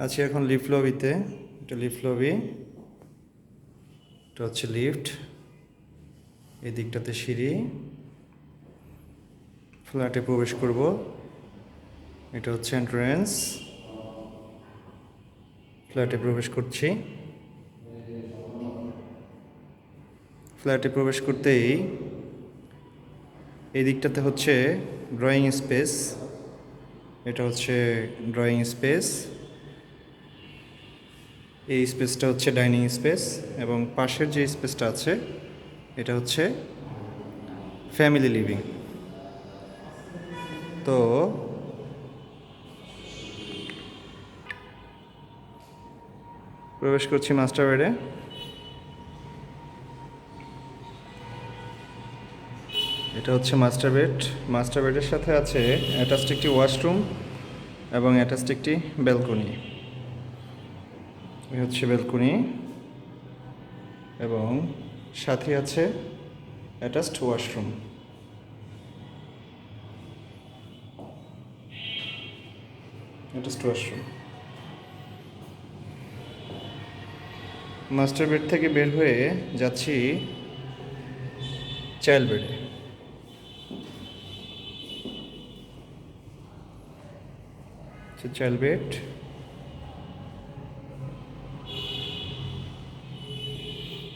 আছি এখন লিফট লবিতে। এটা লিফট লবি, এটা হচ্ছে লিফট, এই দিকটাতে সিঁড়ি। ফ্ল্যাটে প্রবেশ করব, এটা হচ্ছে এন্ট্রান্স। ফ্ল্যাটে প্রবেশ করছি। ফ্ল্যাটে প্রবেশ করতেই এই দিকটাতে হচ্ছে ড্রয়িং স্পেস, এটা হচ্ছে ড্রয়িং স্পেস। এই স্পেসটা হচ্ছে ডাইনিং স্পেস, এবং পাশের যে স্পেসটা আছে এটা হচ্ছে ফ্যামিলি লিভিং। তো প্রবেশ করছি মাস্টার বেডে। এটা হচ্ছে মাস্টার বেড। মাস্টার বেডের সাথে আছে অ্যাটাচড একটি ওয়াশরুম এবং অ্যাটাচড একটি ব্যালকনি। এই হচ্ছে ব্যালকনি, এবং সাথে আছে attached washroom. Attached washroom. Master bed থেকে বের হয়ে যাচ্ছি চাইল্ড বেডে। চাইল্ড বেড,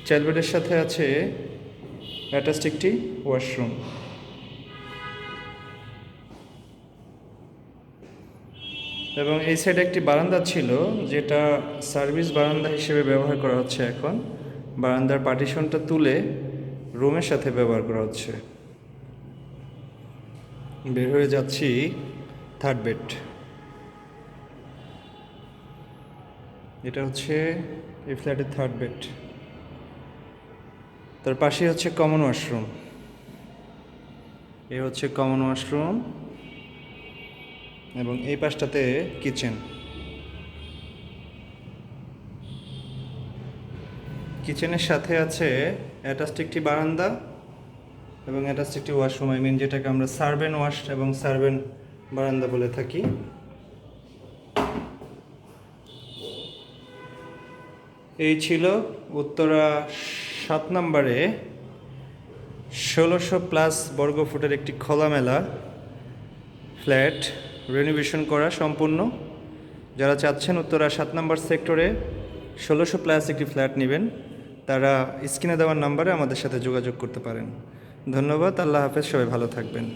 চাইল্ড বেডের সাথে আছে অ্যাটাচড একটি ওয়াশরুম। এবং এই সাইডে একটি বারান্দা ছিল, যেটা সার্ভিস বারান্দা হিসেবে ব্যবহার করা হচ্ছে এখন। বারান্দার পার্টিশনটা তুলে রুমের সাথে ব্যবহার করা হচ্ছে। বের হয়ে যাচ্ছি থার্ড বেড। এটা হচ্ছে এই ফ্ল্যাটের থার্ড বেড। তার পাশে হচ্ছে কমন ওয়াশরুম। এই হচ্ছে কমন ওয়াশরুম, এবং এই পাশটাতে কিচেন। কিচেনের সাথে আছে অ্যাটাচড একটি বারান্দা এবং অ্যাটাচড একটি ওয়াশরুম, আই মিন যেটাকে আমরা সার্ভেন্ট ওয়াশ এবং সার্ভেন্ট বারান্দা বলে থাকি। এই ছিল উত্তরা 7 নম্বরে 1600+ বর্গফুটের একটি খোলামেলা ফ্ল্যাট, রেনোভেশন করা সম্পূর্ণ। যারা চাচ্ছেন উত্তরা 7 নম্বর সেক্টরে 1600+ একটি ফ্ল্যাট নেবেন, তারা স্ক্রিনে দেওয়ার নাম্বারে আমাদের সাথে যোগাযোগ করতে পারেন। ধন্যবাদ। আল্লাহ হাফেজ। সবাই ভালো থাকবেন।